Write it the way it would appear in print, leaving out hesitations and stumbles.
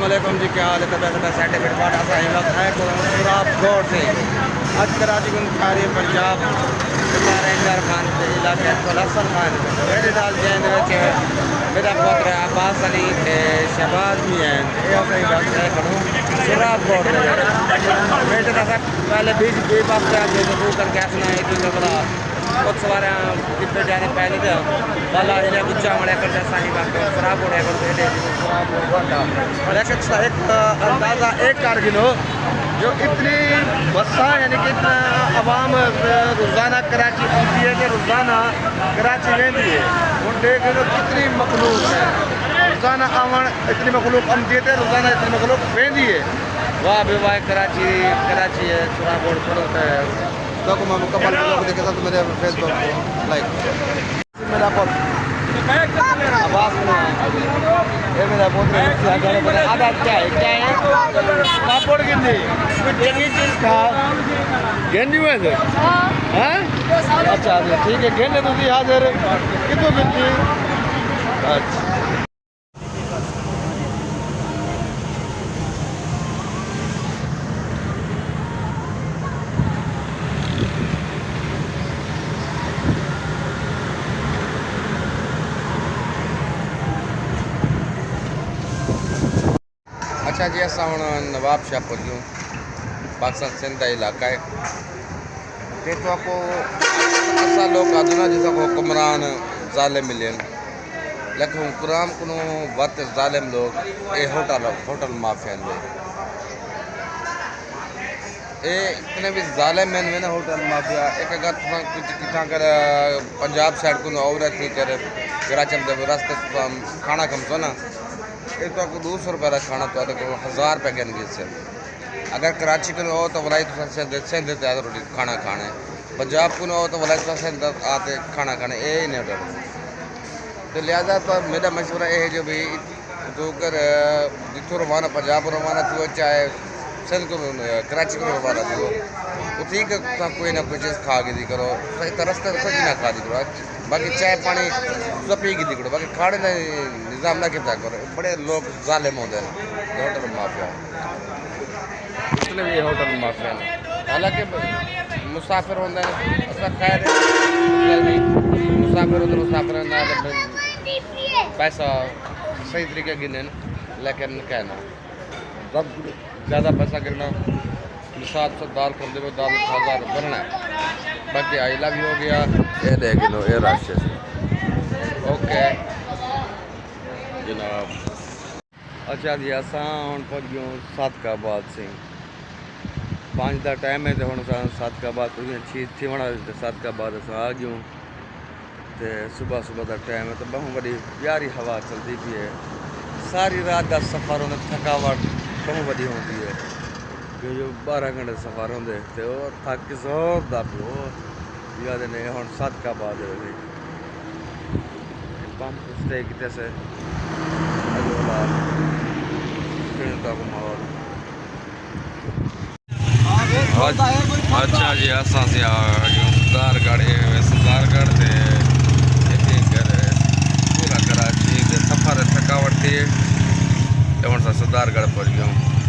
अस्सलामुअलैकुम जी, क्या हाल है? तबियत सर्टिफिकेट पार्ट ऐसा ही वक्त है सुराब गौर से आज कराची गुन खारी पंजाब रेंजर खान के इलाके हसन खान मेरे दाल जैन मेरा पुत्र अब्बास अली शहबाज भी हैं। ये सही वक्त है खड़ू सुराब गौर बेटे का पहले बीच भी वक्त आज जरूर करके हंसना है कि बड़ा बहुत सवार कितने जाने पहले थे वाला इन्हें गुच्छा मड़े कर जैसा ही बात खराब हो रहा है और एक अंदाज़ा एक कारगिलो जो इतनी बसा यानी कि इतना आवाम रोज़ाना कराची आती है कि रोज़ाना कराची वेंदी है उन देख लो कितनी मखलूक है रोज़ाना आवन इतनी मखलूक आती है रोज़ाना इतनी मखलूक वेंदी है। वाह बे वाह कराची कराची है थोड़ा बहुत पड़ता है तो मैं मुकम्मल ब्लॉग देखे था तो मेरे फेसबुक को लाइक मेरा आवाज़ ये मेरा बहुत आदत क्या है पापड़ गिंदी चंगी चीज़ खा गेंदी हुए थे हाँ अच्छा ठीक है गेंदे तो हाजिर कितों गिनती अच्छा अच्छा जी अस हम नवाब शाह पहुँचूँ पाकिस्तान सिंध का इलाका है तो को असा लोग आदुना जिस हुक्मरान ज़ालिम मिले लेकिन हुक्मरान को वत ज़ालिम लोग ये होटल माफिया ये इतने भी ज़ालिम हैं ना होटल माफिया एक अगर कितना कर पंजाब साइड को औरत थी कर कराची रास्ते खाना कमसो ना ये तो आपको 200 रुपये का खाना तो 1000 रुपये के अंदर से अगर कराची को हो तो वलाई तो सिंध देते आते रोटी खाना खाने पंजाब को हो तो वलाई तो सिंध आते खाना खाने ये ही नहीं डर तो लिहाजा तो मेरा मशवरा ये है जो भी तो अगर जितों रवाना पंजाब रवाना थी चाहे सिंध को कराची को रवाना थी तो ठीक है कोई ना कोई चीज़ खा के दी करो सही तरह से कुछ ना खा दी करो बाकी चाय पानी सब पी की दी करो बाकी खाने का निज़ाम ना कितना करो बड़े लोग ज़ालिम होते हैं होटल माफिया इसलिए भी होटल माफिया हालांकि मुसाफिर होते हैं असा खैर मुसाफिर होते मुसाफिर पैसा सही तरीके गिने लेकिन कहना जब ज़्यादा पैसा गिरना 700 दाल खरीदे में दाल 1000 बनना है बाकी आइला भी हो गया ये 1 किलो ये राशि ओके जनाब। अच्छा जी असा हम पहुँच गए सादकाबाद से 5 का टाइम है तो हम सादकाबाद चीज थी वना सादकाबाद अस आ गयूँ तो सुबह का टाइम है तो बहुत बड़ी प्यारी हवा चलती पी है सारी रात का सफ़र होने थकावट बहुत बड़ी होती है जो 12 घंटे सफ़र होंगे तो थक जोर दा प्यो याद ने हम सादकाबाद पंप स्टे किते से माहौल अच्छा जी असा से सरदारगढ़ सरदारगढ़ से पूरा कराची सफ़र थकावट थी तो हम सरदारगढ़ पहुँच गए।